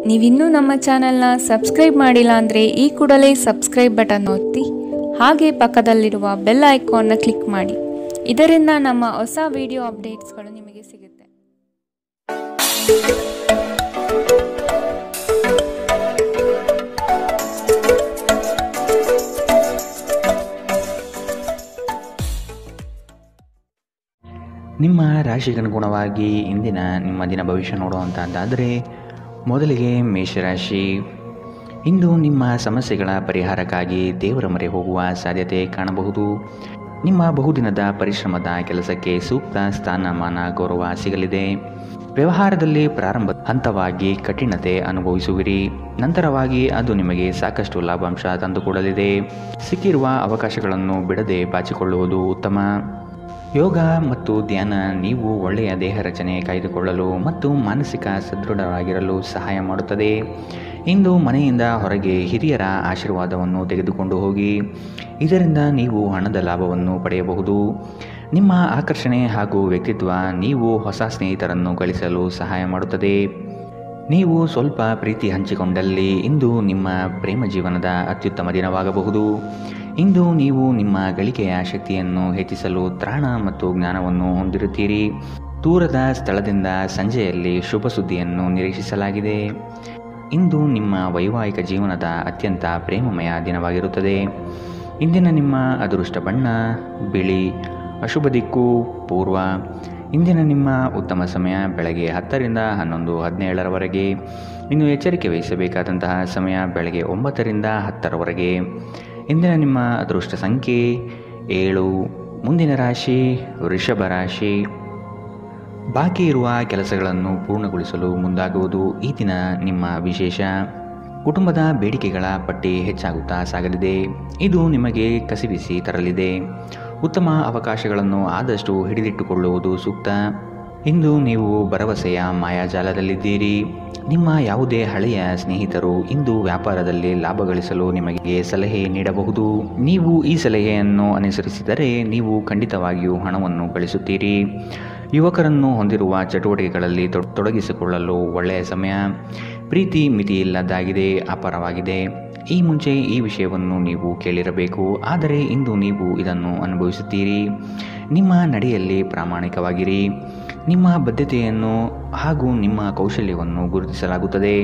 ನೀವಿನ್ನೂ ನಮ್ಮ ಚಾನೆಲ್ನ ಸಬ್ಸ್ಕ್ರೈಬ್ ಮಾಡಿಲ್ಲ ಅಂದರೆ ಈ ಕೂಡಲೇ ಸಬ್ಸ್ಕ್ರೈಬ್ ಬಟನ್ ಒತ್ತಿ ಹಾಗೆ ಪಕ್ಕದಲ್ಲಿರುವ ಬೆಲ್ ಐಕಾನ್ನ ಕ್ಲಿಕ್ ಮಾಡಿ. ಇದರಿಂದ ನಮ್ಮ ಹೊಸ ವಿಡಿಯೋ ಅಪ್ಡೇಟ್ಸ್ಗಳು ನಿಮಗೆ ಸಿಗುತ್ತೆ. ನಿಮ್ಮ ರಾಶಿಗನುಗುಣವಾಗಿ ಇಂದಿನ ನಿಮ್ಮ ದಿನ ಭವಿಷ್ಯ ನೋಡುವಂಥದ್ದಾದರೆ ಮೊದಲಿಗೆ ಮೇಷರಾಶಿ. ಇಂದು ನಿಮ್ಮ ಸಮಸ್ಯೆಗಳ ಪರಿಹಾರಕ್ಕಾಗಿ ದೇವರ ಮೊರೆ ಹೋಗುವ ಸಾಧ್ಯತೆ ಕಾಣಬಹುದು. ನಿಮ್ಮ ಬಹುದಿನದ ಪರಿಶ್ರಮದ ಕೆಲಸಕ್ಕೆ ಸೂಕ್ತ ಸ್ಥಾನಮಾನ ಗೌರವ ಸಿಗಲಿದೆ. ವ್ಯವಹಾರದಲ್ಲಿ ಪ್ರಾರಂಭ ಹಂತವಾಗಿ ಕಠಿಣತೆ ಅನುಭವಿಸುವಿರಿ. ನಂತರವಾಗಿ ಅದು ನಿಮಗೆ ಸಾಕಷ್ಟು ಲಾಭಾಂಶ ತಂದುಕೊಡಲಿದೆ. ಸಿಕ್ಕಿರುವ ಅವಕಾಶಗಳನ್ನು ಬಿಡದೆ ಬಾಚಿಕೊಳ್ಳುವುದು ಉತ್ತಮ. ಯೋಗ ಮತ್ತು ಧ್ಯಾನ ನೀವು ಒಳ್ಳೆಯ ದೇಹ ರಚನೆ ಕಾಯ್ದುಕೊಳ್ಳಲು ಮತ್ತು ಮಾನಸಿಕ ಸದೃಢವಾಗಿರಲು ಸಹಾಯ ಮಾಡುತ್ತದೆ. ಇಂದು ಮನೆಯಿಂದ ಹೊರಗೆ ಹಿರಿಯರ ಆಶೀರ್ವಾದವನ್ನು ತೆಗೆದುಕೊಂಡು ಹೋಗಿ. ಇದರಿಂದ ನೀವು ಹಣದ ಲಾಭವನ್ನು ಪಡೆಯಬಹುದು. ನಿಮ್ಮ ಆಕರ್ಷಣೆ ಹಾಗೂ ವ್ಯಕ್ತಿತ್ವ ನೀವು ಹೊಸ ಸ್ನೇಹಿತರನ್ನು ಗಳಿಸಲು ಸಹಾಯ ಮಾಡುತ್ತದೆ. ನೀವು ಸ್ವಲ್ಪ ಪ್ರೀತಿ ಹಂಚಿಕೊಂಡಲ್ಲಿ ಇಂದು ನಿಮ್ಮ ಪ್ರೇಮ ಜೀವನದ ಅತ್ಯುತ್ತಮ ದಿನವಾಗಬಹುದು. ಇಂದು ನೀವು ನಿಮ್ಮ ಗಳಿಕೆಯ ಶಕ್ತಿಯನ್ನು ಹೆಚ್ಚಿಸಲು ತ್ರಾಣ ಮತ್ತು ಜ್ಞಾನವನ್ನು ಹೊಂದಿರುತ್ತೀರಿ. ದೂರದ ಸ್ಥಳದಿಂದ ಸಂಜೆಯಲ್ಲಿ ಶುಭ ಸುದ್ದಿಯನ್ನು ನಿರೀಕ್ಷಿಸಲಾಗಿದೆ. ಇಂದು ನಿಮ್ಮ ವೈವಾಹಿಕ ಜೀವನದ ಅತ್ಯಂತ ಪ್ರೇಮಮಯ ದಿನವಾಗಿರುತ್ತದೆ. ಇಂದಿನ ನಿಮ್ಮ ಅದೃಷ್ಟ ಬಣ್ಣ ಬಿಳಿ. ಅಶುಭ ದಿಕ್ಕು ಪೂರ್ವ. ಇಂದಿನ ನಿಮ್ಮ ಉತ್ತಮ ಸಮಯ ಬೆಳಗ್ಗೆ 10ರಿಂದ 11:17ರವರೆಗೆ. ಇನ್ನು ಎಚ್ಚರಿಕೆ ವಹಿಸಬೇಕಾದಂತಹ ಸಮಯ ಬೆಳಗ್ಗೆ 9ರಿಂದ 10ರವರೆಗೆ. ಇಂದಿನ ನಿಮ್ಮ ಅದೃಷ್ಟ ಸಂಖ್ಯೆ 7. ಮುಂದಿನ ರಾಶಿ ವೃಷಭ ರಾಶಿ. ಬಾಕಿ ಇರುವ ಕೆಲಸಗಳನ್ನು ಪೂರ್ಣಗೊಳಿಸಲು ಮುಂದಾಗುವುದು ಈ ದಿನ ನಿಮ್ಮ ವಿಶೇಷ. ಕುಟುಂಬದ ಬೇಡಿಕೆಗಳ ಪಟ್ಟಿ ಹೆಚ್ಚಾಗುತ್ತಾ ಸಾಗಲಿದೆ. ಇದು ನಿಮಗೆ ಕಸಿವಿಸಿ ತರಲಿದೆ. ಉತ್ತಮ ಅವಕಾಶಗಳನ್ನು ಆದಷ್ಟು ಹಿಡಿದಿಟ್ಟುಕೊಳ್ಳುವುದು ಸೂಕ್ತ. ಇಂದು ನೀವು ಭರವಸೆಯ ಮಾಯಾಜಾಲದಲ್ಲಿದ್ದೀರಿ. ನಿಮ್ಮ ಯಾವುದೇ ಹಳೆಯ ಸ್ನೇಹಿತರು ಇಂದು ವ್ಯಾಪಾರದಲ್ಲಿ ಲಾಭ ಗಳಿಸಲು ನಿಮಗೆ ಸಲಹೆ ನೀಡಬಹುದು. ನೀವು ಈ ಸಲಹೆಯನ್ನು ಅನುಸರಿಸಿದರೆ ನೀವು ಖಂಡಿತವಾಗಿಯೂ ಹಣವನ್ನು ಗಳಿಸುತ್ತೀರಿ. ಯುವಕರನ್ನು ಹೊಂದಿರುವ ಚಟುವಟಿಕೆಗಳಲ್ಲಿ ತೊಡಗಿಸಿಕೊಳ್ಳಲು ಒಳ್ಳೆಯ ಸಮಯ. ಪ್ರೀತಿ ಮಿತಿಯಿಲ್ಲದಾಗಿದೆ, ಅಪಾರವಾಗಿದೆ. ಈ ಮುಂಚೆ ಈ ವಿಷಯವನ್ನು ನೀವು ಕೇಳಿರಬೇಕು, ಆದರೆ ಇಂದು ನೀವು ಇದನ್ನು ಅನುಭವಿಸುತ್ತೀರಿ. ನಿಮ್ಮ ನಡೆಯಲ್ಲಿ ಪ್ರಾಮಾಣಿಕವಾಗಿರಿ. ನಿಮ್ಮ ಬದ್ಧತೆಯನ್ನು ಹಾಗೂ ನಿಮ್ಮ ಕೌಶಲ್ಯವನ್ನು ಗುರುತಿಸಲಾಗುತ್ತದೆ.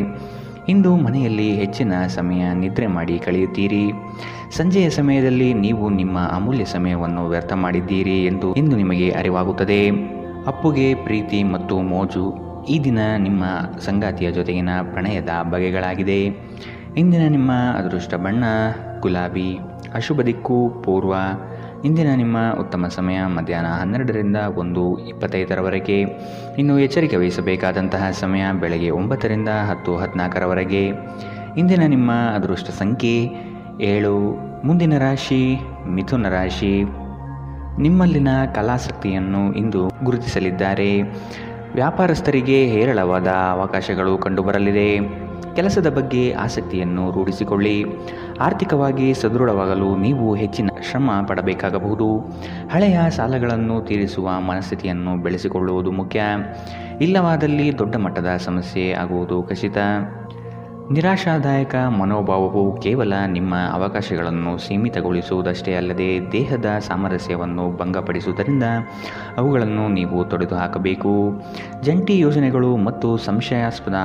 ಇಂದು ಮನೆಯಲ್ಲಿ ಹೆಚ್ಚಿನ ಸಮಯ ನಿದ್ರೆ ಮಾಡಿ ಕಳೆಯುತ್ತೀರಿ. ಸಂಜೆಯ ಸಮಯದಲ್ಲಿ ನೀವು ನಿಮ್ಮ ಅಮೂಲ್ಯ ಸಮಯವನ್ನು ವ್ಯರ್ಥ ಮಾಡಿದ್ದೀರಿ ಎಂದು ಇಂದು ನಿಮಗೆ ಅರಿವಾಗುತ್ತದೆ. ಅಪ್ಪುಗೆ ಪ್ರೀತಿ ಮತ್ತು ಮೋಜು ಈ ದಿನ ನಿಮ್ಮ ಸಂಗಾತಿಯ ಜೊತೆಗಿನ ಪ್ರಣಯದ ಬಗೆಗಳಾಗಿದೆ. ಇಂದಿನ ನಿಮ್ಮ ಅದೃಷ್ಟ ಬಣ್ಣ ಗುಲಾಬಿ. ಅಶುಭ ದಿಕ್ಕು ಪೂರ್ವ. ಇಂದಿನ ನಿಮ್ಮ ಉತ್ತಮ ಸಮಯ ಮಧ್ಯಾಹ್ನ 12ರಿಂದ 1:25ರವರೆಗೆ. ಇನ್ನು ಎಚ್ಚರಿಕೆ ವಹಿಸಬೇಕಾದಂತಹ ಸಮಯ ಬೆಳಗ್ಗೆ 9ರಿಂದ 10:14ರವರೆಗೆ. ಇಂದಿನ ನಿಮ್ಮ ಅದೃಷ್ಟ ಸಂಖ್ಯೆ 7. ಮುಂದಿನ ರಾಶಿ ಮಿಥುನ ರಾಶಿ. ನಿಮ್ಮಲ್ಲಿನ ಕಲಾಸಕ್ತಿಯನ್ನು ಇಂದು ಗುರುತಿಸಲಿದ್ದಾರೆ. ವ್ಯಾಪಾರಸ್ಥರಿಗೆ ಹೇರಳವಾದ ಅವಕಾಶಗಳು ಕಂಡುಬರಲಿದೆ. ಕೆಲಸದ ಬಗ್ಗೆ ಆಸಕ್ತಿಯನ್ನು ರೂಢಿಸಿಕೊಳ್ಳಿ. ಆರ್ಥಿಕವಾಗಿ ಸದೃಢವಾಗಲು ನೀವು ಹೆಚ್ಚಿನ ಶ್ರಮ ಪಡಬೇಕಾಗಬಹುದು. ಹಳೆಯ ಸಾಲಗಳನ್ನು ತೀರಿಸುವ ಮನಸ್ಥಿತಿಯನ್ನು ಬೆಳೆಸಿಕೊಳ್ಳುವುದು ಮುಖ್ಯ. ಇಲ್ಲವಾದಲ್ಲಿ ದೊಡ್ಡ ಮಟ್ಟದ ಸಮಸ್ಯೆ ಆಗುವುದು ಖಚಿತ. ನಿರಾಶಾದಾಯಕ ಮನೋಭಾವವು ಕೇವಲ ನಿಮ್ಮ ಅವಕಾಶಗಳನ್ನು ಸೀಮಿತಗೊಳಿಸುವುದಷ್ಟೇ ಅಲ್ಲದೆ ದೇಹದ ಸಾಮರಸ್ಯವನ್ನು ಭಂಗಪಡಿಸುವುದರಿಂದ ಅವುಗಳನ್ನು ನೀವು ತೊಡೆದುಹಾಕಬೇಕು. ಜಂಟಿ ಯೋಜನೆಗಳು ಮತ್ತು ಸಂಶಯಾಸ್ಪದ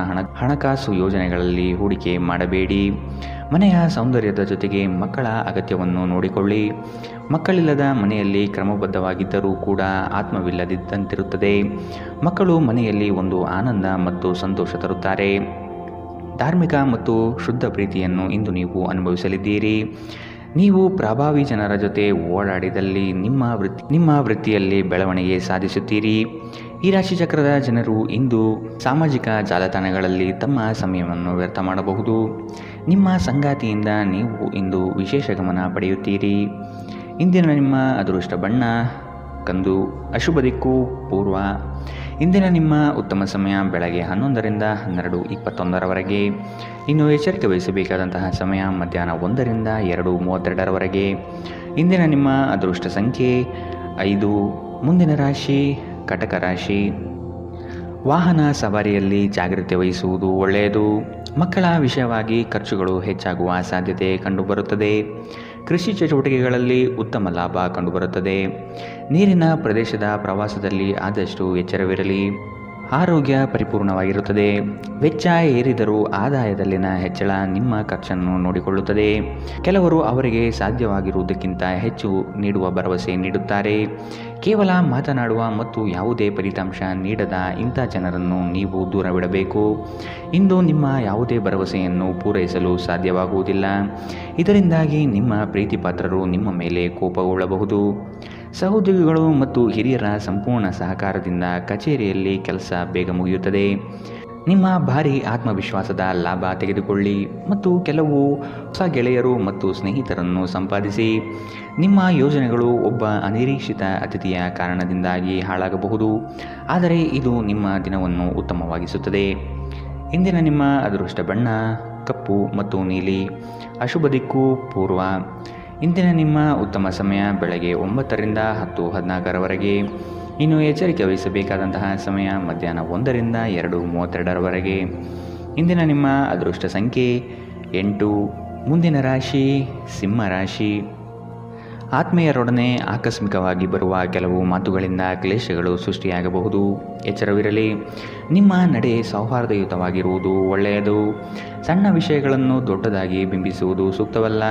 ಹಣಕಾಸು ಯೋಜನೆಗಳಲ್ಲಿ ಹೂಡಿಕೆ ಮಾಡಬೇಡಿ. ಮನೆಯ ಸೌಂದರ್ಯದ ಜೊತೆಗೆ ಮಕ್ಕಳ ಅಗತ್ಯವನ್ನು ನೋಡಿಕೊಳ್ಳಿ. ಮಕ್ಕಳಿಲ್ಲದ ಮನೆಯಲ್ಲಿ ಕ್ರಮಬದ್ಧವಾಗಿದ್ದರೂ ಕೂಡ ಆತ್ಮವಿಲ್ಲದಿದ್ದಂತಿರುತ್ತದೆ. ಮಕ್ಕಳು ಮನೆಯಲ್ಲಿ ಒಂದು ಆನಂದ ಮತ್ತು ಸಂತೋಷ ತರುತ್ತಾರೆ. ಧಾರ್ಮಿಕ ಮತ್ತು ಶುದ್ಧ ಪ್ರೀತಿಯನ್ನು ಇಂದು ನೀವು ಅನುಭವಿಸಲಿದ್ದೀರಿ. ನೀವು ಪ್ರಭಾವಿ ಜನರ ಜೊತೆ ಓಡಾಡಿದಲ್ಲಿ ನಿಮ್ಮ ವೃತ್ತಿಯಲ್ಲಿ ಬೆಳವಣಿಗೆ ಸಾಧಿಸುತ್ತೀರಿ. ಈ ರಾಶಿಚಕ್ರದ ಜನರು ಇಂದು ಸಾಮಾಜಿಕ ಜಾಲತಾಣಗಳಲ್ಲಿ ತಮ್ಮ ಸಮಯವನ್ನು ವ್ಯರ್ಥ ಮಾಡಬಹುದು. ನಿಮ್ಮ ಸಂಗಾತಿಯಿಂದ ನೀವು ಇಂದು ವಿಶೇಷ ಗಮನ ಪಡೆಯುತ್ತೀರಿ. ಇಂದಿನ ನಿಮ್ಮ ಅದೃಷ್ಟ ಬಣ್ಣ ಕಂದು. ಅಶುಭ ದಿಕ್ಕು ಪೂರ್ವ. ಇಂದಿನ ನಿಮ್ಮ ಉತ್ತಮ ಸಮಯ ಬೆಳಗ್ಗೆ 11ರಿಂದ 12:21ರವರೆಗೆ. ಇನ್ನು ಎಚ್ಚರಿಕೆ ವಹಿಸಬೇಕಾದಂತಹ ಸಮಯ ಮಧ್ಯಾಹ್ನ 1ರಿಂದ 2:32ರವರೆಗೆ. ಇಂದಿನ ನಿಮ್ಮ ಅದೃಷ್ಟ ಸಂಖ್ಯೆ 5. ಮುಂದಿನ ರಾಶಿ ಕಟಕ ರಾಶಿ. ವಾಹನ ಸವಾರಿಯಲ್ಲಿ ಜಾಗ್ರತೆ ವಹಿಸುವುದು ಒಳ್ಳೆಯದು. ಮಕ್ಕಳ ವಿಷಯವಾಗಿ ಖರ್ಚುಗಳು ಹೆಚ್ಚಾಗುವ ಸಾಧ್ಯತೆ ಕಂಡುಬರುತ್ತದೆ. ಕೃಷಿ ಚಟುವಟಿಕೆಗಳಲ್ಲಿ ಉತ್ತಮ ಲಾಭ ಕಂಡುಬರುತ್ತದೆ. ನೀರಿನ ಪ್ರದೇಶದ ಪ್ರವಾಸದಲ್ಲಿ ಆದಷ್ಟು ಎಚ್ಚರವಿರಲಿ. ಆರೋಗ್ಯ ಪರಿಪೂರ್ಣವಾಗಿರುತ್ತದೆ. ವೆಚ್ಚ ಏರಿದರೂ ಆದಾಯದಲ್ಲಿನ ಹೆಚ್ಚಳ ನಿಮ್ಮ ಖರ್ಚನ್ನು ನೋಡಿಕೊಳ್ಳುತ್ತದೆ. ಕೆಲವರು ಅವರಿಗೆ ಸಾಧ್ಯವಾಗಿರುವುದಕ್ಕಿಂತ ಹೆಚ್ಚು ನೀಡುವ ಭರವಸೆ ನೀಡುತ್ತಾರೆ. ಕೇವಲ ಮಾತನಾಡುವ ಮತ್ತು ಯಾವುದೇ ಫಲಿತಾಂಶ ನೀಡದ ಇಂಥ ಜನರನ್ನು ನೀವು ದೂರವಿಡಬೇಕು. ಇಂದು ನಿಮ್ಮ ಯಾವುದೇ ಭರವಸೆಯನ್ನು ಪೂರೈಸಲು ಸಾಧ್ಯವಾಗುವುದಿಲ್ಲ. ಇದರಿಂದಾಗಿ ನಿಮ್ಮ ಪ್ರೀತಿಪಾತ್ರರು ನಿಮ್ಮ ಮೇಲೆ ಕೋಪಗೊಳ್ಳಬಹುದು. ಸಹೋದ್ಯೋಗಿಗಳು ಮತ್ತು ಹಿರಿಯರ ಸಂಪೂರ್ಣ ಸಹಕಾರದಿಂದ ಕಚೇರಿಯಲ್ಲಿ ಕೆಲಸ ಬೇಗ ಮುಗಿಯುತ್ತದೆ. ನಿಮ್ಮ ಭಾರಿ ಆತ್ಮವಿಶ್ವಾಸದ ಲಾಭ ತೆಗೆದುಕೊಳ್ಳಿ ಮತ್ತು ಕೆಲವು ಹೊಸ ಗೆಳೆಯರು ಮತ್ತು ಸ್ನೇಹಿತರನ್ನು ಸಂಪಾದಿಸಿ. ನಿಮ್ಮ ಯೋಜನೆಗಳು ಒಬ್ಬ ಅನಿರೀಕ್ಷಿತ ಅತಿಥಿಯ ಕಾರಣದಿಂದಾಗಿ ಹಾಳಾಗಬಹುದು, ಆದರೆ ಇದು ನಿಮ್ಮ ದಿನವನ್ನು ಉತ್ತಮವಾಗಿಸುತ್ತದೆ. ಇಂದಿನ ನಿಮ್ಮ ಅದೃಷ್ಟ ಬಣ್ಣ ಕಪ್ಪು ಮತ್ತು ನೀಲಿ. ಅಶುಭ ದಿಕ್ಕು ಪೂರ್ವ. ಇಂದಿನ ನಿಮ್ಮ ಉತ್ತಮ ಸಮಯ ಬೆಳಗ್ಗೆ 9ರಿಂದ 10:14ರವರೆಗೆ. ಇನ್ನು ಎಚ್ಚರಿಕೆ ವಹಿಸಬೇಕಾದಂತಹ ಸಮಯ ಮಧ್ಯಾಹ್ನ 1ರಿಂದ 2:32ರವರೆಗೆ. ಇಂದಿನ ನಿಮ್ಮ ಅದೃಷ್ಟ ಸಂಖ್ಯೆ 8. ಮುಂದಿನ ರಾಶಿ ಸಿಂಹ ರಾಶಿ. ಆತ್ಮೀಯರೊಡನೆ ಆಕಸ್ಮಿಕವಾಗಿ ಬರುವ ಕೆಲವು ಮಾತುಗಳಿಂದ ಕ್ಲೇಶಗಳು ಸೃಷ್ಟಿಯಾಗಬಹುದು. ಎಚ್ಚರವಿರಲಿ. ನಿಮ್ಮ ನಡೆ ಸೌಹಾರ್ದಯುತವಾಗಿರುವುದು ಒಳ್ಳೆಯದು. ಸಣ್ಣ ವಿಷಯಗಳನ್ನು ದೊಡ್ಡದಾಗಿ ಬಿಂಬಿಸುವುದು ಸೂಕ್ತವಲ್ಲ.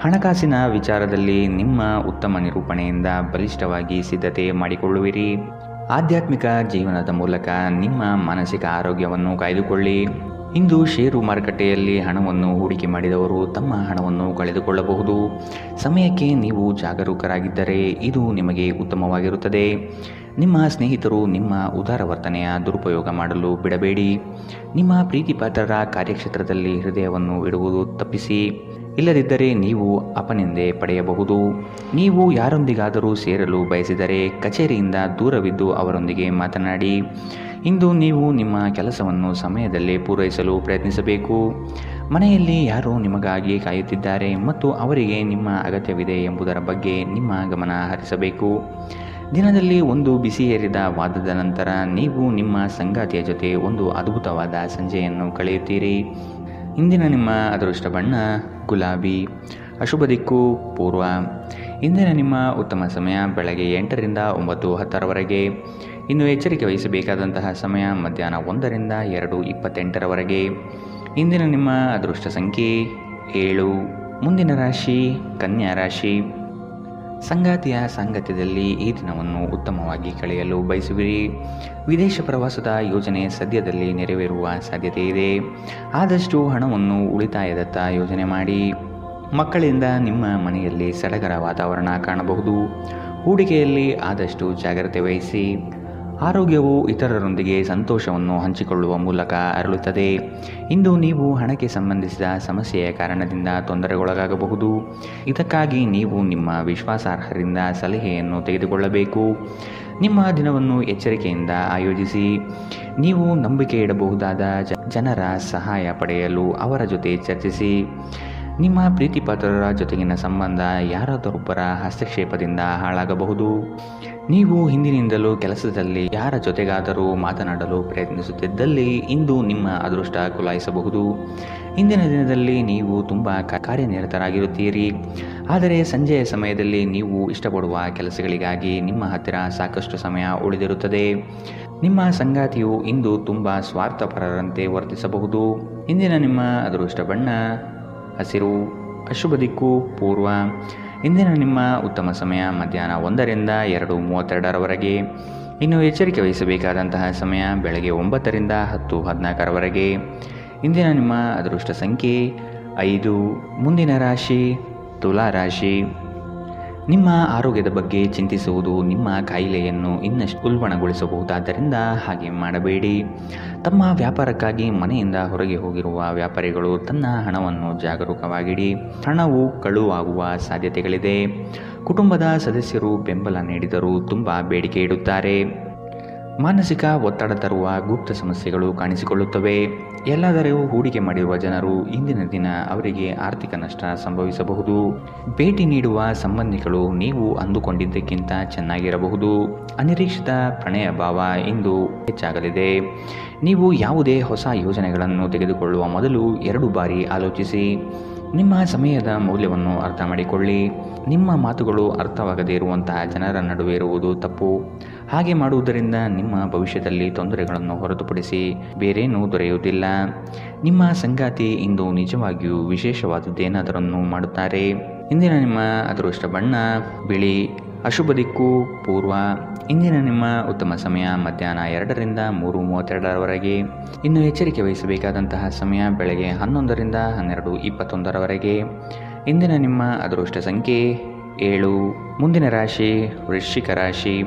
ಹಣಕಾಸಿನ ವಿಚಾರದಲ್ಲಿ ನಿಮ್ಮ ಉತ್ತಮ ನಿರೂಪಣೆಯಿಂದ ಬಲಿಷ್ಠವಾಗಿ ಸಿದ್ಧತೆ ಮಾಡಿಕೊಳ್ಳುವಿರಿ. ಆಧ್ಯಾತ್ಮಿಕ ಜೀವನದ ಮೂಲಕ ನಿಮ್ಮ ಮಾನಸಿಕ ಆರೋಗ್ಯವನ್ನು ಕಾಯ್ದುಕೊಳ್ಳಿ. ಇಂದು ಷೇರು ಮಾರುಕಟ್ಟೆಯಲ್ಲಿ ಹಣವನ್ನು ಹೂಡಿಕೆ ಮಾಡಿದವರು ತಮ್ಮ ಹಣವನ್ನು ಕಳೆದುಕೊಳ್ಳಬಹುದು. ಸಮಯಕ್ಕೆ ನೀವು ಜಾಗರೂಕರಾಗಿದ್ದರೆ ಇದು ನಿಮಗೆ ಉತ್ತಮವಾಗಿರುತ್ತದೆ. ನಿಮ್ಮ ಸ್ನೇಹಿತರು ನಿಮ್ಮ ಉದಾರ ವರ್ತನೆಯ ದುರುಪಯೋಗ ಮಾಡಲು ಬಿಡಬೇಡಿ. ನಿಮ್ಮ ಪ್ರೀತಿಪಾತ್ರರ ಕಾರ್ಯಕ್ಷೇತ್ರದಲ್ಲಿ ಹೃದಯವನ್ನು ಇಡುವುದು ತಪ್ಪಿಸಿ. ಇಲ್ಲದಿದ್ದರೆ ನೀವು ಅಪನಿಂದೆ ಪಡೆಯಬಹುದು. ನೀವು ಯಾರೊಂದಿಗಾದರೂ ಸೇರಲು ಬಯಸಿದರೆ ಕಚೇರಿಯಿಂದ ದೂರವಿದ್ದು ಅವರೊಂದಿಗೆ ಮಾತನಾಡಿ. ಇಂದು ನೀವು ನಿಮ್ಮ ಕೆಲಸವನ್ನು ಸಮಯದಲ್ಲೇ ಪೂರೈಸಲು ಪ್ರಯತ್ನಿಸಬೇಕು. ಮನೆಯಲ್ಲಿ ಯಾರೋ ನಿಮಗಾಗಿ ಕಾಯುತ್ತಿದ್ದಾರೆ ಮತ್ತು ಅವರಿಗೆ ನಿಮ್ಮ ಅಗತ್ಯವಿದೆ ಎಂಬುದರ ಬಗ್ಗೆ ನಿಮ್ಮ ಗಮನ ಹರಿಸಬೇಕು. ದಿನದಲ್ಲಿ ಒಂದು ಬಿಸಿಯೇರಿದ ವಾದದ ನಂತರ ನೀವು ನಿಮ್ಮ ಸಂಗಾತಿಯ ಜೊತೆ ಒಂದು ಅದ್ಭುತವಾದ ಸಂಜೆಯನ್ನು ಕಳೆಯುತ್ತೀರಿ. ಇಂದಿನ ನಿಮ್ಮ ಅದೃಷ್ಟ ಬಣ್ಣ ಗುಲಾಬಿ. ಅಶುಭ ದಿಕ್ಕು ಪೂರ್ವ. ಇಂದಿನ ನಿಮ್ಮ ಉತ್ತಮ ಸಮಯ ಬೆಳಗ್ಗೆ 8ರಿಂದ 9:10ರವರೆಗೆ. ಇನ್ನು ಎಚ್ಚರಿಕೆ ವಹಿಸಬೇಕಾದಂತಹ ಸಮಯ ಮಧ್ಯಾಹ್ನ 1ರಿಂದ 2:28ರವರೆಗೆ. ಇಂದಿನ ನಿಮ್ಮ ಅದೃಷ್ಟ ಸಂಖ್ಯೆ 7. ಮುಂದಿನ ರಾಶಿ ಕನ್ಯಾ ರಾಶಿ. ಸಂಗಾತಿಯ ಸಾಂಗತ್ಯದಲ್ಲಿ ಈ ದಿನವನ್ನು ಉತ್ತಮವಾಗಿ ಕಳೆಯಲು ಬಯಸುವಿರಿ. ವಿದೇಶ ಪ್ರವಾಸದ ಯೋಜನೆ ಸದ್ಯದಲ್ಲಿ ನೆರವೇರುವ ಸಾಧ್ಯತೆ ಇದೆ. ಆದಷ್ಟು ಹಣವನ್ನು ಉಳಿತಾಯದತ್ತ ಯೋಜನೆ ಮಾಡಿ. ಮಕ್ಕಳಿಂದ ನಿಮ್ಮ ಮನೆಯಲ್ಲಿ ಸಡಗರ ವಾತಾವರಣ ಕಾಣಬಹುದು. ಹೂಡಿಕೆಯಲ್ಲಿ ಆದಷ್ಟು ಜಾಗ್ರತೆ ವಹಿಸಿ. ಆರೋಗ್ಯವು ಇತರರೊಂದಿಗೆ ಸಂತೋಷವನ್ನು ಹಂಚಿಕೊಳ್ಳುವ ಮೂಲಕ ಅರಳುತ್ತದೆ. ಇಂದು ನೀವು ಹಣಕ್ಕೆ ಸಂಬಂಧಿಸಿದ ಸಮಸ್ಯೆಯ ಕಾರಣದಿಂದ ತೊಂದರೆಗೊಳಗಾಗಬಹುದು. ಇದಕ್ಕಾಗಿ ನೀವು ನಿಮ್ಮ ವಿಶ್ವಾಸಾರ್ಹರಿಂದ ಸಲಹೆಯನ್ನು ತೆಗೆದುಕೊಳ್ಳಬೇಕು. ನಿಮ್ಮ ದಿನವನ್ನು ಎಚ್ಚರಿಕೆಯಿಂದ ಆಯೋಜಿಸಿ. ನೀವು ನಂಬಿಕೆ ಇಡಬಹುದಾದ ಜನರ ಸಹಾಯ ಪಡೆಯಲು ಅವರ ಜೊತೆ ಚರ್ಚಿಸಿ. ನಿಮ್ಮ ಪ್ರೀತಿಪಾತ್ರರ ಜೊತೆಗಿನ ಸಂಬಂಧ ಯಾರಾದರೊಬ್ಬರ ಹಸ್ತಕ್ಷೇಪದಿಂದ ಹಾಳಾಗಬಹುದು. ನೀವು ಹಿಂದಿನಿಂದಲೂ ಕೆಲಸದಲ್ಲಿ ಯಾರ ಜೊತೆಗಾದರೂ ಮಾತನಾಡಲು ಪ್ರಯತ್ನಿಸುತ್ತಿದ್ದಲ್ಲಿ ಇಂದು ನಿಮ್ಮ ಅದೃಷ್ಟ ಕುಲಾಯಿಸಬಹುದು. ಇಂದಿನ ದಿನದಲ್ಲಿ ನೀವು ತುಂಬ ಕಾರ್ಯನಿರತರಾಗಿರುತ್ತೀರಿ. ಆದರೆ ಸಂಜೆಯ ಸಮಯದಲ್ಲಿ ನೀವು ಇಷ್ಟಪಡುವ ಕೆಲಸಗಳಿಗಾಗಿ ನಿಮ್ಮ ಹತ್ತಿರ ಸಾಕಷ್ಟು ಸಮಯ ಉಳಿದಿರುತ್ತದೆ. ನಿಮ್ಮ ಸಂಗಾತಿಯು ಇಂದು ತುಂಬ ಸ್ವಾರ್ಥಪರರಂತೆ ವರ್ತಿಸಬಹುದು. ಇಂದಿನ ನಿಮ್ಮ ಅದೃಷ್ಟ ಬಣ್ಣ ಹಸಿರು. ಅಶುಭ ದಿಕ್ಕು ಪೂರ್ವ. ಇಂದಿನ ನಿಮ್ಮ ಉತ್ತಮ ಸಮಯ ಮಧ್ಯಾಹ್ನ 1ರಿಂದ 2:32ರವರೆಗೆ. ಇನ್ನು ಎಚ್ಚರಿಕೆ ವಹಿಸಬೇಕಾದಂತಹ ಸಮಯ ಬೆಳಗ್ಗೆ 9ರಿಂದ 10:14ರವರೆಗೆ. ಇಂದಿನ ನಿಮ್ಮ ಅದೃಷ್ಟ ಸಂಖ್ಯೆ 5. ಮುಂದಿನ ರಾಶಿ ತುಲಾ ರಾಶಿ. ನಿಮ್ಮ ಆರೋಗ್ಯದ ಬಗ್ಗೆ ಚಿಂತಿಸುವುದು ನಿಮ್ಮ ಕಾಯಿಲೆಯನ್ನು ಇನ್ನಷ್ಟು ಉಲ್ಬಣಗೊಳಿಸಬಹುದಾದ್ದರಿಂದ ಹಾಗೆ ಮಾಡಬೇಡಿ. ತಮ್ಮ ವ್ಯಾಪಾರಕ್ಕಾಗಿ ಮನೆಯಿಂದ ಹೊರಗೆ ಹೋಗಿರುವ ವ್ಯಾಪಾರಿಗಳು ತನ್ನ ಹಣವನ್ನು ಜಾಗರೂಕವಾಗಿಡಿ. ಹಣವು ಕಳುವಾಗುವ ಸಾಧ್ಯತೆಗಳಿದೆ. ಕುಟುಂಬದ ಸದಸ್ಯರು ಬೆಂಬಲ ನೀಡಿದರೂ ತುಂಬ ಬೇಡಿಕೆ ಇಡುತ್ತಾರೆ. ಮಾನಸಿಕ ಒತ್ತಡ ತರುವ ಗುಪ್ತ ಸಮಸ್ಯೆಗಳು ಕಾಣಿಸಿಕೊಳ್ಳುತ್ತವೆ. ಎಲ್ಲಾದರೂ ಹೂಡಿಕೆ ಮಾಡಿರುವ ಜನರು ಇಂದಿನ ದಿನ ಅವರಿಗೆ ಆರ್ಥಿಕ ನಷ್ಟ ಸಂಭವಿಸಬಹುದು. ಭೇಟಿ ನೀಡುವ ಸಂಬಂಧಿಗಳು ನೀವು ಅಂದುಕೊಂಡಿದ್ದಕ್ಕಿಂತ ಚೆನ್ನಾಗಿರಬಹುದು. ಅನಿರೀಕ್ಷಿತ ಪ್ರಣಯ ಭಾವ ಇಂದು ಹೆಚ್ಚಾಗಲಿದೆ. ನೀವು ಯಾವುದೇ ಹೊಸ ಯೋಜನೆಗಳನ್ನು ತೆಗೆದುಕೊಳ್ಳುವ ಮೊದಲು 2 ಬಾರಿ ಆಲೋಚಿಸಿ. ನಿಮ್ಮ ಸಮಯದ ಮೌಲ್ಯವನ್ನು ಅರ್ಥ ಮಾಡಿಕೊಳ್ಳಿ. ನಿಮ್ಮ ಮಾತುಗಳು ಅರ್ಥವಾಗದೇ ಇರುವಂತಹ ಜನರ ನಡುವೆ ಇರುವುದು ತಪ್ಪು. ಹಾಗೆ ಮಾಡುವುದರಿಂದ ನಿಮ್ಮ ಭವಿಷ್ಯದಲ್ಲಿ ತೊಂದರೆಗಳನ್ನು ಹೊರತುಪಡಿಸಿ ಬೇರೇನೂ ದೊರೆಯುವುದಿಲ್ಲ. ನಿಮ್ಮ ಸಂಗಾತಿ ಇಂದು ನಿಜವಾಗಿಯೂ ವಿಶೇಷವಾದದ್ದೇನಾದರನ್ನು ಮಾಡುತ್ತಾರೆ. ಇಂದಿನ ನಿಮ್ಮ ಅದೃಷ್ಟ ಬಣ್ಣ ಬಿಳಿ. ಅಶುಭ ದಿಕ್ಕು ಪೂರ್ವ. ಇಂದಿನ ನಿಮ್ಮ ಉತ್ತಮ ಸಮಯ ಮಧ್ಯಾಹ್ನ 2ರಿಂದ 3:32ರವರೆಗೆ. ಇನ್ನು ಎಚ್ಚರಿಕೆ ವಹಿಸಬೇಕಾದಂತಹ ಸಮಯ ಬೆಳಗ್ಗೆ 11ರಿಂದ 12:21ರವರೆಗೆ. ಇಂದಿನ ನಿಮ್ಮ ಅದೃಷ್ಟ ಸಂಖ್ಯೆ 7. ಮುಂದಿನ ರಾಶಿ ವೃಶ್ಚಿಕ ರಾಶಿ.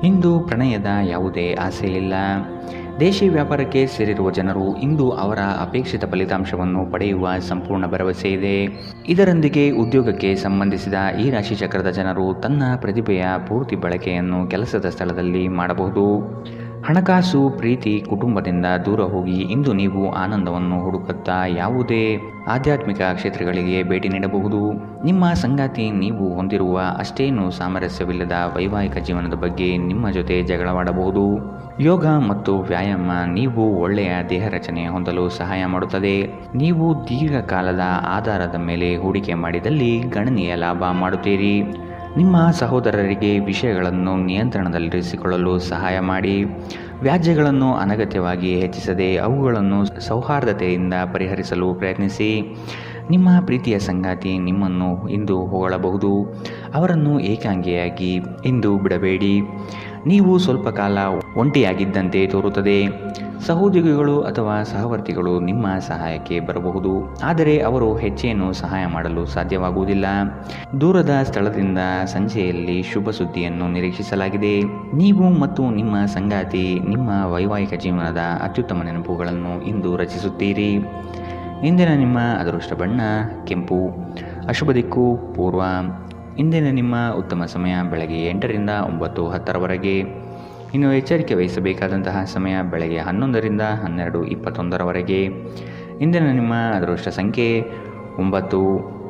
ಇಂದು ಪ್ರಣಯದ ಯಾವುದೇ ಆಸೆ ಇಲ್ಲ. ದೇಶಿ ವ್ಯಾಪಾರಕ್ಕೆ ಸೇರಿರುವ ಜನರು ಇಂದು ಅವರ ಅಪೇಕ್ಷಿತ ಫಲಿತಾಂಶವನ್ನು ಪಡೆಯುವ ಸಂಪೂರ್ಣ ಭರವಸೆ ಇದೆ. ಇದರೊಂದಿಗೆ ಉದ್ಯೋಗಕ್ಕೆ ಸಂಬಂಧಿಸಿದ ಈ ರಾಶಿ ಚಕ್ರದ ಜನರು ತನ್ನ ಪ್ರತಿಭೆಯ ಪೂರ್ತಿ ಬಳಕೆಯನ್ನು ಕೆಲಸದ ಸ್ಥಳದಲ್ಲಿ ಮಾಡಬಹುದು. ಹಣಕಾಸು, ಪ್ರೀತಿ, ಕುಟುಂಬದಿಂದ ದೂರ ಹೋಗಿ ಇಂದು ನೀವು ಆನಂದವನ್ನು ಹುಡುಕುತ್ತಾ ಯಾವುದೇ ಆಧ್ಯಾತ್ಮಿಕ ಕ್ಷೇತ್ರಗಳಿಗೆ ಭೇಟಿ ನೀಡಬಹುದು. ನಿಮ್ಮ ಸಂಗಾತಿ ನೀವು ಹೊಂದಿರುವ ಅಷ್ಟೇನೂ ಸಾಮರಸ್ಯವಿಲ್ಲದ ವೈವಾಹಿಕ ಜೀವನದ ಬಗ್ಗೆ ನಿಮ್ಮ ಜೊತೆ ಜಗಳವಾಡಬಹುದು. ಯೋಗ ಮತ್ತು ವ್ಯಾಯಾಮ ನೀವು ಒಳ್ಳೆಯ ದೇಹ ರಚನೆ ಹೊಂದಲು ಸಹಾಯ ಮಾಡುತ್ತದೆ. ನೀವು ದೀರ್ಘಕಾಲದ ಆಧಾರದ ಮೇಲೆ ಹೂಡಿಕೆ ಮಾಡಿದಲ್ಲಿ ಗಣನೀಯ ಲಾಭ ಮಾಡುತ್ತೀರಿ. ನಿಮ್ಮ ಸಹೋದರರಿಗೆ ವಿಷಯಗಳನ್ನು ನಿಯಂತ್ರಣದಲ್ಲಿರಿಸಿಕೊಳ್ಳಲು ಸಹಾಯ ಮಾಡಿ. ವ್ಯಾಜ್ಯಗಳನ್ನು ಅನಗತ್ಯವಾಗಿ ಹೆಚ್ಚಿಸದೆ ಅವುಗಳನ್ನು ಸೌಹಾರ್ದತೆಯಿಂದ ಪರಿಹರಿಸಲು ಪ್ರಯತ್ನಿಸಿ. ನಿಮ್ಮ ಪ್ರೀತಿಯ ಸಂಗಾತಿ ನಿಮ್ಮನ್ನು ಇಂದು ಹೊಗಳಬಹುದು. ಅವರನ್ನು ಏಕಾಂಗಿಯಾಗಿ ಇಂದು ಬಿಡಬೇಡಿ. ನೀವು ಸ್ವಲ್ಪ ಕಾಲ ಒಂಟಿಯಾಗಿದ್ದಂತೆ ತೋರುತ್ತದೆ. ಸಹೋದ್ಯೋಗಿಗಳು ಅಥವಾ ಸಹವರ್ತಿಗಳು ನಿಮ್ಮ ಸಹಾಯಕ್ಕೆ ಬರಬಹುದು, ಆದರೆ ಅವರು ಹೆಚ್ಚೇನು ಸಹಾಯ ಮಾಡಲು ಸಾಧ್ಯವಾಗುವುದಿಲ್ಲ. ದೂರದ ಸ್ಥಳದಿಂದ ಸಂಜೆಯಲ್ಲಿ ಶುಭ ಸುದ್ದಿಯನ್ನು ನಿರೀಕ್ಷಿಸಲಾಗಿದೆ. ನೀವು ಮತ್ತು ನಿಮ್ಮ ಸಂಗಾತಿ ನಿಮ್ಮ ವೈವಾಹಿಕ ಜೀವನದ ಅತ್ಯುತ್ತಮ ನೆನಪುಗಳನ್ನು ಇಂದು ರಚಿಸುತ್ತೀರಿ. ಇಂದಿನ ನಿಮ್ಮ ಅದೃಷ್ಟ ಬಣ್ಣ ಕೆಂಪು. ಅಶುಭ ದಿಕ್ಕು ಪೂರ್ವ. ಇಂದಿನ ನಿಮ್ಮ ಉತ್ತಮ ಸಮಯ ಬೆಳಗ್ಗೆ 8ರಿಂದ 9:10ರವರೆಗೆ. ಇನ್ನು ಎಚ್ಚರಿಕೆ ವಹಿಸಬೇಕಾದಂತಹ ಸಮಯ ಬೆಳಗ್ಗೆ 11ರಿಂದ 12:21ರವರೆಗೆ. ಇಂದಿನ ನಿಮ್ಮ ಅದೃಷ್ಟ ಸಂಖ್ಯೆ 9.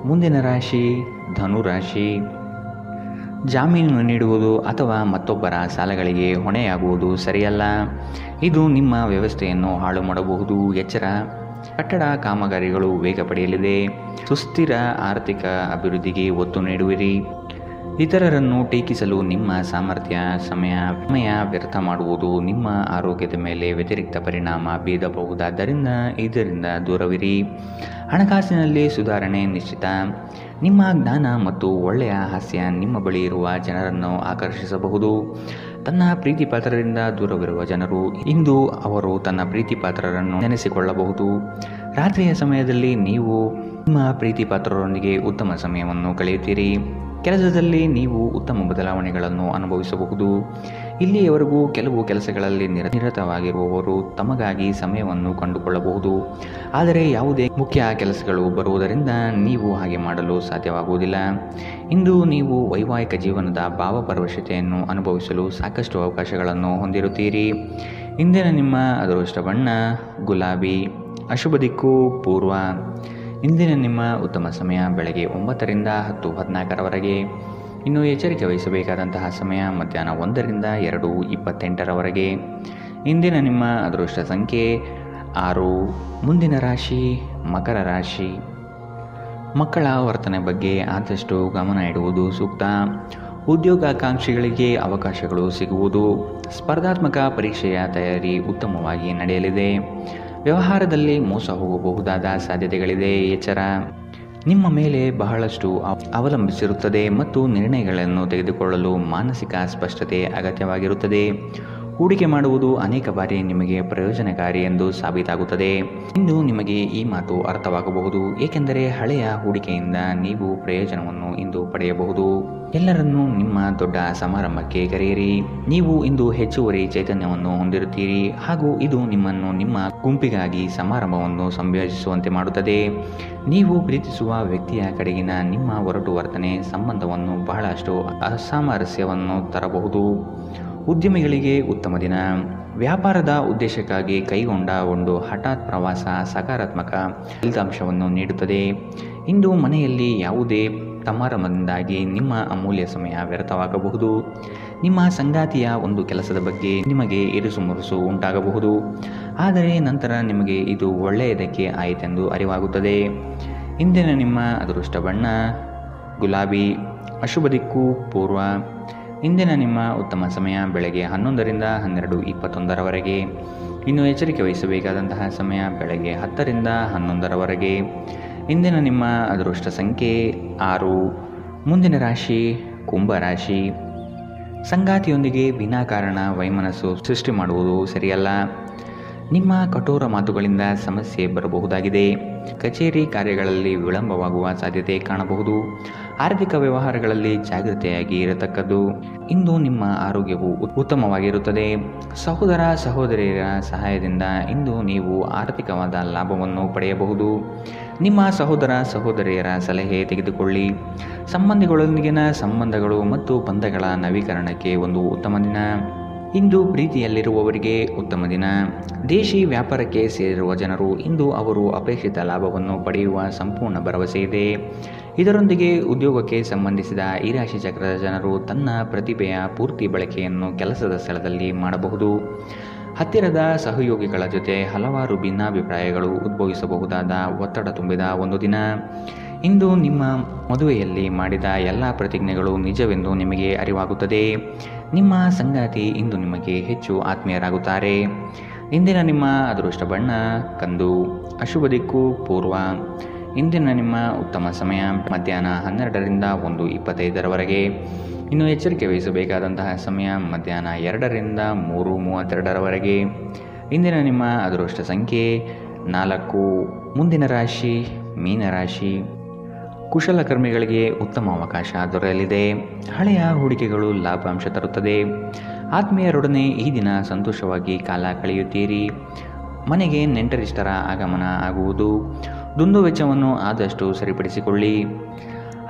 ಮುಂದಿನ ರಾಶಿ ಧನು ರಾಶಿ. ಜಾಮೀನು ನೀಡುವುದು ಅಥವಾ ಮತ್ತೊಬ್ಬರ ಸಾಲಗಳಿಗೆ ಹೊಣೆಯಾಗುವುದು ಸರಿಯಲ್ಲ. ಇದು ನಿಮ್ಮ ವ್ಯವಸ್ಥೆಯನ್ನು ಹಾಳು ಮಾಡಬಹುದು. ಎಚ್ಚರ. ಕಟ್ಟಡ ಕಾಮಗಾರಿಗಳು ವೇಗ ಪಡೆಯಲಿದೆ. ಸುಸ್ಥಿರ ಆರ್ಥಿಕ ಅಭಿವೃದ್ಧಿಗೆ ಒತ್ತು ನೀಡುವಿರಿ. ಇತರರನ್ನು ಟೀಕಿಸಲು ನಿಮ್ಮ ಸಾಮರ್ಥ್ಯ ಸಮಯ ವ್ಯರ್ಥ ಮಾಡುವುದು ನಿಮ್ಮ ಆರೋಗ್ಯದ ಮೇಲೆ ವ್ಯತಿರಿಕ್ತ ಪರಿಣಾಮ ಬೀರಬಹುದಾದ್ದರಿಂದ ಇದರಿಂದ ದೂರವಿರಿ. ಹಣಕಾಸಿನಲ್ಲಿ ಸುಧಾರಣೆ ನಿಶ್ಚಿತ. ನಿಮ್ಮ ಜ್ಞಾನ ಮತ್ತು ಒಳ್ಳೆಯ ಹಾಸ್ಯ ನಿಮ್ಮ ಬಳಿ ಇರುವ ಜನರನ್ನು ಆಕರ್ಷಿಸಬಹುದು. ತನ್ನ ಪ್ರೀತಿ ಪಾತ್ರರಿಂದ ದೂರವಿರುವ ಜನರು ಇಂದು ಅವರು ತನ್ನ ಪ್ರೀತಿ ಪಾತ್ರರನ್ನು ನೆನೆಸಿಕೊಳ್ಳಬಹುದು. ರಾತ್ರಿಯ ಸಮಯದಲ್ಲಿ ನೀವು ನಿಮ್ಮ ಪ್ರೀತಿ ಪಾತ್ರರೊಂದಿಗೆ ಉತ್ತಮ ಸಮಯವನ್ನು ಕಳೆಯುತ್ತೀರಿ. ಕೆಲಸದಲ್ಲಿ ನೀವು ಉತ್ತಮ ಬದಲಾವಣೆಗಳನ್ನು ಅನುಭವಿಸಬಹುದು. ಇಲ್ಲಿಯವರೆಗೂ ಕೆಲವು ಕೆಲಸಗಳಲ್ಲಿ ನಿರತವಾಗಿರುವವರು ತಮಗಾಗಿ ಸಮಯವನ್ನು ಕಂಡುಕೊಳ್ಳಬಹುದು, ಆದರೆ ಯಾವುದೇ ಮುಖ್ಯ ಕೆಲಸಗಳು ಬರುವುದರಿಂದ ನೀವು ಹಾಗೆ ಮಾಡಲು ಸಾಧ್ಯವಾಗುವುದಿಲ್ಲ. ಇಂದು ನೀವು ವೈವಾಹಿಕ ಜೀವನದ ಭಾವಪರವಶತೆಯನ್ನು ಅನುಭವಿಸಲು ಸಾಕಷ್ಟು ಅವಕಾಶಗಳನ್ನು ಹೊಂದಿರುತ್ತೀರಿ. ಇಂದಿನ ನಿಮ್ಮ ಅದೃಷ್ಟ ಬಣ್ಣ ಗುಲಾಬಿ. ಅಶುಭ ದಿಕ್ಕು ಪೂರ್ವ. ಇಂದಿನ ನಿಮ್ಮ ಉತ್ತಮ ಸಮಯ ಬೆಳಗ್ಗೆ 9ರಿಂದ 10:14ರವರೆಗೆ. ಇನ್ನು ಎಚ್ಚರಿಕೆ ವಹಿಸಬೇಕಾದಂತಹ ಸಮಯ ಮಧ್ಯಾಹ್ನ 1ರಿಂದ 2:28ರವರೆಗೆ. ಇಂದಿನ ನಿಮ್ಮ ಅದೃಷ್ಟ ಸಂಖ್ಯೆ 6. ಮುಂದಿನ ರಾಶಿ ಮಕರ ರಾಶಿ. ಮಕ್ಕಳ ವರ್ತನೆ ಬಗ್ಗೆ ಆದಷ್ಟು ಗಮನ ಇಡುವುದು ಸೂಕ್ತ. ಉದ್ಯೋಗಾಕಾಂಕ್ಷಿಗಳಿಗೆ ಅವಕಾಶಗಳು ಸಿಗುವುದು. ಸ್ಪರ್ಧಾತ್ಮಕ ಪರೀಕ್ಷೆಯ ತಯಾರಿ ಉತ್ತಮವಾಗಿ ನಡೆಯಲಿದೆ. ವ್ಯವಹಾರದಲ್ಲಿ ಮೋಸ ಹೋಗಬಹುದಾದ ಸಾಧ್ಯತೆಗಳಿದೆ. ಎಚ್ಚರ. ನಿಮ್ಮ ಮೇಲೆ ಬಹಳಷ್ಟು ಅವಲಂಬಿಸಿರುತ್ತದೆ ಮತ್ತು ನಿರ್ಣಯಗಳನ್ನು ತೆಗೆದುಕೊಳ್ಳಲು ಮಾನಸಿಕ ಸ್ಪಷ್ಟತೆ ಅಗತ್ಯವಾಗಿರುತ್ತದೆ. ಹೂಡಿಕೆ ಮಾಡುವುದು ಅನೇಕ ಬಾರಿ ನಿಮಗೆ ಪ್ರಯೋಜನಕಾರಿ ಎಂದು ಸಾಬೀತಾಗುತ್ತದೆ. ಇಂದು ನಿಮಗೆ ಈ ಮಾತು ಅರ್ಥವಾಗಬಹುದು, ಏಕೆಂದರೆ ಹಳೆಯ ಹೂಡಿಕೆಯಿಂದ ನೀವು ಪ್ರಯೋಜನವನ್ನು ಇಂದು ಪಡೆಯಬಹುದು. ಎಲ್ಲರನ್ನೂ ನಿಮ್ಮ ದೊಡ್ಡ ಸಮಾರಂಭಕ್ಕೆ ಕರೆಯಿರಿ. ನೀವು ಇಂದು ಹೆಚ್ಚುವರಿ ಚೈತನ್ಯವನ್ನು ಹೊಂದಿರುತ್ತೀರಿ ಹಾಗೂ ಇದು ನಿಮ್ಮನ್ನು ನಿಮ್ಮ ಗುಂಪಿಗಾಗಿ ಸಮಾರಂಭವನ್ನು ಸಂಯೋಜಿಸುವಂತೆ ಮಾಡುತ್ತದೆ. ನೀವು ಪ್ರೀತಿಸುವ ವ್ಯಕ್ತಿಯ ಕಡೆಗಿನ ನಿಮ್ಮ ಒರಟು ವರ್ತನೆ ಸಂಬಂಧವನ್ನು ಬಹಳಷ್ಟು ಅಸಾಮರಸ್ಯವನ್ನು ತರಬಹುದು. ಉದ್ಯಮಿಗಳಿಗೆ ಉತ್ತಮ ದಿನ. ವ್ಯಾಪಾರದ ಉದ್ದೇಶಕ್ಕಾಗಿ ಕೈಗೊಂಡ ಒಂದು ಹಠಾತ್ ಪ್ರವಾಸ ಸಕಾರಾತ್ಮಕ ಫಲಿತಾಂಶವನ್ನು ನೀಡುತ್ತದೆ. ಇಂದು ಮನೆಯಲ್ಲಿ ಯಾವುದೇ ಸಮಾರಂಭದಿಂದಾಗಿ ನಿಮ್ಮ ಅಮೂಲ್ಯ ಸಮಯ ವ್ಯರ್ಥವಾಗಬಹುದು. ನಿಮ್ಮ ಸಂಗಾತಿಯ ಒಂದು ಕೆಲಸದ ಬಗ್ಗೆ ನಿಮಗೆ ಇರುಸುಮುರುಸು ಉಂಟಾಗಬಹುದು, ಆದರೆ ನಂತರ ನಿಮಗೆ ಇದು ಒಳ್ಳೆಯದಕ್ಕೆ ಆಯಿತೆಂದು ಅರಿವಾಗುತ್ತದೆ. ಇಂದಿನ ನಿಮ್ಮ ಅದೃಷ್ಟ ಬಣ್ಣ ಗುಲಾಬಿ. ಅಶುಭ ದಿಕ್ಕು ಪೂರ್ವ. ಇಂದಿನ ನಿಮ್ಮ ಉತ್ತಮ ಸಮಯ ಬೆಳಗ್ಗೆ 11ರಿಂದ 12:21 ಇನ್ನು ಎಚ್ಚರಿಕೆ ವಹಿಸಬೇಕಾದಂತಹ ಸಮಯ ಬೆಳಗ್ಗೆ 10ರಿಂದ 11 ಇಂದಿನ ನಿಮ್ಮ ಅದೃಷ್ಟ ಸಂಖ್ಯೆ 6. ಮುಂದಿನ ರಾಶಿ ಕುಂಭ ರಾಶಿ. ಸಂಗಾತಿಯೊಂದಿಗೆ ವಿನಾಕಾರಣ ವೈಮನಸ್ಸು ಸೃಷ್ಟಿ ಮಾಡುವುದು ಸರಿಯಲ್ಲ. ನಿಮ್ಮ ಕಠೋರ ಮಾತುಗಳಿಂದ ಸಮಸ್ಯೆ ಬರಬಹುದಾಗಿದೆ. ಕಚೇರಿ ಕಾರ್ಯಗಳಲ್ಲಿ ವಿಳಂಬವಾಗುವ ಸಾಧ್ಯತೆ ಕಾಣಬಹುದು. ಆರ್ಥಿಕ ವ್ಯವಹಾರಗಳಲ್ಲಿ ಜಾಗೃತೆಯಾಗಿ ಇರತಕ್ಕದ್ದು. ಇಂದು ನಿಮ್ಮ ಆರೋಗ್ಯವು ಉತ್ತಮವಾಗಿರುತ್ತದೆ. ಸಹೋದರ ಸಹೋದರಿಯರ ಸಹಾಯದಿಂದ ಇಂದು ನೀವು ಆರ್ಥಿಕವಾದ ಲಾಭವನ್ನು ಪಡೆಯಬಹುದು. ನಿಮ್ಮ ಸಹೋದರ ಸಹೋದರಿಯರ ಸಲಹೆ ತೆಗೆದುಕೊಳ್ಳಿ. ಸಂಬಂಧಿಗಳೊಂದಿಗಿನ ಸಂಬಂಧಗಳು ಮತ್ತು ಬಂಧಗಳ ನವೀಕರಣಕ್ಕೆ ಒಂದು ಉತ್ತಮ ದಿನ. ಇಂದು ಪ್ರೀತಿಯಲ್ಲಿರುವವರಿಗೆ ಉತ್ತಮ ದಿನ. ದೇಶಿ ವ್ಯಾಪಾರಕ್ಕೆ ಸೇರಿರುವ ಜನರು ಇಂದು ಅವರು ಅಪೇಕ್ಷಿತ ಲಾಭವನ್ನು ಪಡೆಯುವ ಸಂಪೂರ್ಣ ಭರವಸೆ ಇದೆ. ಇದರೊಂದಿಗೆ ಉದ್ಯೋಗಕ್ಕೆ ಸಂಬಂಧಿಸಿದ ಈ ರಾಶಿ ಚಕ್ರದ ಜನರು ತನ್ನ ಪ್ರತಿಭೆಯ ಪೂರ್ತಿ ಬಳಕೆಯನ್ನು ಕೆಲಸದ ಸ್ಥಳದಲ್ಲಿ ಮಾಡಬಹುದು. ಹತ್ತಿರದ ಸಹಯೋಗಿಗಳ ಜೊತೆ ಹಲವಾರು ಭಿನ್ನಾಭಿಪ್ರಾಯಗಳು ಉದ್ಭವಿಸಬಹುದಾದ ಒತ್ತಡ ತುಂಬಿದ ಒಂದು ದಿನ. ಇಂದು ನಿಮ್ಮ ಮದುವೆಯಲ್ಲಿ ಮಾಡಿದ ಎಲ್ಲ ಪ್ರತಿಜ್ಞೆಗಳು ನಿಜವೆಂದು ನಿಮಗೆ ಅರಿವಾಗುತ್ತದೆ. ನಿಮ್ಮ ಸಂಗಾತಿ ಇಂದು ನಿಮಗೆ ಹೆಚ್ಚು ಆತ್ಮೀಯರಾಗುತ್ತಾರೆ. ಇಂದಿನ ನಿಮ್ಮ ಅದೃಷ್ಟ ಬಣ್ಣ ಕಂದು. ಅಶುಭ ದಿಕ್ಕು ಪೂರ್ವ. ಇಂದಿನ ನಿಮ್ಮ ಉತ್ತಮ ಸಮಯ ಮಧ್ಯಾಹ್ನ 12ರಿಂದ 1:25 ಇನ್ನು ಎಚ್ಚರಿಕೆ ವಹಿಸಬೇಕಾದಂತಹ ಸಮಯ ಮಧ್ಯಾಹ್ನ 2ರಿಂದ 3:32 ಇಂದಿನ ನಿಮ್ಮ ಅದೃಷ್ಟ ಸಂಖ್ಯೆ 4. ಮುಂದಿನ ರಾಶಿ ಮೀನರಾಶಿ. ಕುಶಲಕರ್ಮಿಗಳಿಗೆ ಉತ್ತಮ ಅವಕಾಶ ದೊರೆಯಲಿದೆ. ಹಳೆಯ ಹೂಡಿಕೆಗಳು ಲಾಭಾಂಶ ತರುತ್ತದೆ. ಆತ್ಮೀಯರೊಡನೆ ಈ ದಿನ ಸಂತೋಷವಾಗಿ ಕಾಲ ಕಳೆಯುತ್ತೀರಿ. ಮನೆಗೆ ನೆಂಟರಿಷ್ಟರ ಆಗಮನ ಆಗುವುದು. ದುಂದು ವೆಚ್ಚವನ್ನು ಆದಷ್ಟು ಸರಿಪಡಿಸಿಕೊಳ್ಳಿ.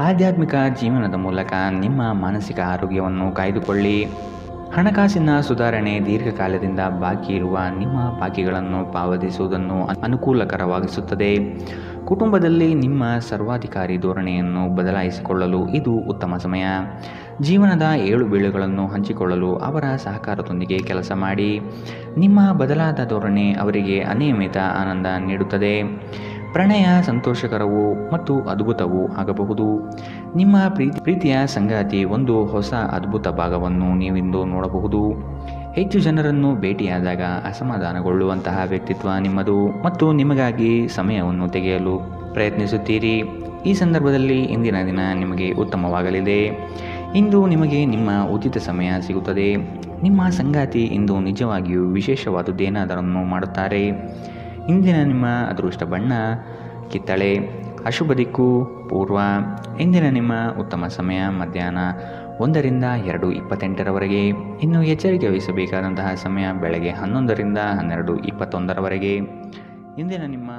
ಆಧ್ಯಾತ್ಮಿಕ ಜೀವನದ ಮೂಲಕ ನಿಮ್ಮ ಮಾನಸಿಕ ಆರೋಗ್ಯವನ್ನು ಕಾಯ್ದುಕೊಳ್ಳಿ. ಹಣಕಾಸಿನ ಸುಧಾರಣೆ. ದೀರ್ಘಕಾಲದಿಂದ ಬಾಕಿ ಇರುವ ನಿಮ್ಮ ಬಾಕಿಗಳನ್ನು ಪಾವತಿಸುವುದನ್ನು ಅನುಕೂಲಕರವಾಗಿಸುತ್ತದೆ. ಕುಟುಂಬದಲ್ಲಿ ನಿಮ್ಮ ಸರ್ವಾಧಿಕಾರಿ ಧೋರಣೆಯನ್ನು ಬದಲಾಯಿಸಿಕೊಳ್ಳಲು ಇದು ಉತ್ತಮ ಸಮಯ. ಜೀವನದ ಏಳುಬೀಳುಗಳನ್ನು ಹಂಚಿಕೊಳ್ಳಲು ಅವರ ಸಹಕಾರದೊಂದಿಗೆ ಕೆಲಸ ಮಾಡಿ. ನಿಮ್ಮ ಬದಲಾದ ಧೋರಣೆ ಅವರಿಗೆ ಅನಿಯಮಿತ ಆನಂದ ನೀಡುತ್ತದೆ. ಪ್ರಣಯ ಸಂತೋಷಕರವೂ ಮತ್ತು ಅದ್ಭುತವೂ ಆಗಬಹುದು. ನಿಮ್ಮ ಪ್ರೀತಿಯ ಸಂಗಾತಿ ಒಂದು ಹೊಸ ಅದ್ಭುತ ಭಾಗವನ್ನು ನೀವಿಂದು ನೋಡಬಹುದು. ಹೆಚ್ಚು ಜನರನ್ನು ಭೇಟಿಯಾದಾಗ ಅಸಮಾಧಾನಗೊಳ್ಳುವಂತಹ ವ್ಯಕ್ತಿತ್ವ ನಿಮ್ಮದು ಮತ್ತು ನಿಮಗಾಗಿ ಸಮಯವನ್ನು ತೆಗೆಯಲು ಪ್ರಯತ್ನಿಸುತ್ತೀರಿ. ಈ ಸಂದರ್ಭದಲ್ಲಿ ಇಂದಿನ ದಿನ ನಿಮಗೆ ಉತ್ತಮವಾಗಲಿದೆ. ಇಂದು ನಿಮಗೆ ನಿಮ್ಮ ಉಚಿತ ಸಮಯ ಸಿಗುತ್ತದೆ. ನಿಮ್ಮ ಸಂಗಾತಿ ಇಂದು ನಿಜವಾಗಿಯೂ ವಿಶೇಷವಾದುದೇನಾದರನ್ನು ಮಾಡುತ್ತಾರೆ. ಇಂದಿನ ನಿಮ್ಮ ಅದೃಷ್ಟ ಬಣ್ಣ ಕಿತ್ತಳೆ. ಅಶುಭ ದಿಕ್ಕು ಪೂರ್ವ. ಇಂದಿನ ನಿಮ್ಮ ಉತ್ತಮ ಸಮಯ ಮಧ್ಯಾಹ್ನ 1ರಿಂದ 2:28 ಇನ್ನು ಎಚ್ಚರಿಕೆ ವಹಿಸಬೇಕಾದಂತಹ ಸಮಯ ಬೆಳಗ್ಗೆ 11ರಿಂದ 12:21 ಇಂದಿನ ನಿಮ್ಮ